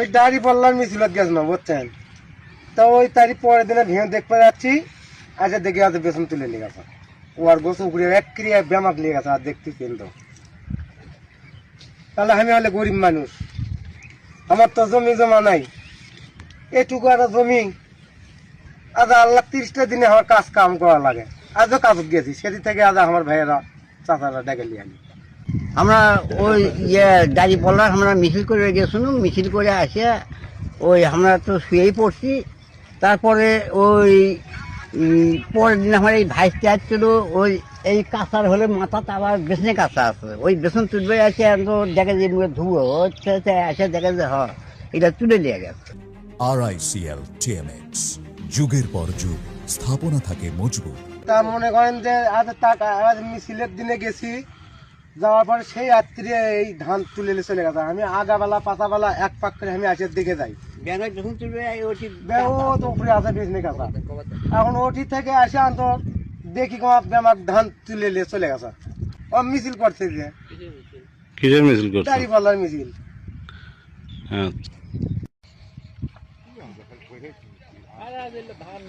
ওই দাড়ি পাল্লার মিছিলত গেছিলাম বুঝছেন, তো ওই তারই পরের দিনে ভেঙে দেখতে যাচ্ছি, আচ্ছা দেখি আজ বেসন তুলে নিয়ে গেছে, ও আর গোস উপরে এক ক্রিয়া ব্যামাক নিয়ে গেছে আর দেখতে কিন্তু। তাহলে আমি হলে গরিব মানুষ, আমার তো জমি জমা নাই, এটুকু একটা জমি, আজ আল্লাহ 30টা দিনে আমার কাজ কাম করা লাগে, আজও কাজ গেছি, সেটি থেকে আজ আমার ভাইয়েরা চাচারা ডেকে নিয়ে আনি। আমরা ওই দাড়ি পাল্লার আমরা মিছিল করে গেছিলাম, মিছিল করে আসে ওই আমরা তো শুয়েই পড়ছি। তারপরে ওই পরের দিন আমার এই ভাইসতে আসছিল, ওই এই কাঁচার হলে মাথাটা আবার বেসনে কাঁচা আছে, ওই বেসন তুলবে আসে তো দেখে যে মুখে ধুয়ো হচ্ছে, আসে দেখে যে এটা তুলে নিয়ে গেছে। RICL TMX, যুগের পর যুগ স্থাপনা থাকে মজবুত। তা মনে করেন যে আজ মিছিলের দিনে গেছি, যাওয়ার পরে সেই রাত্রি এই ধান তুলে নিয়ে চলে গেছে। আমি আগাবেলা পাতাবেলা এক পাক করে আমি আসে দিকে যাই, ব্যাঙের যখন তুলবে তো উপরে আছে বিজনে কাছা, এখন ওটি থেকে আসে আনতো দেখি আমার ধান তুলে নিয়ে চলে গেছে। ও মিছিল করছে যে কিসের মিছিল করছে? দাড়ি পাল্লার মিছিল। হ্যাঁ, ধান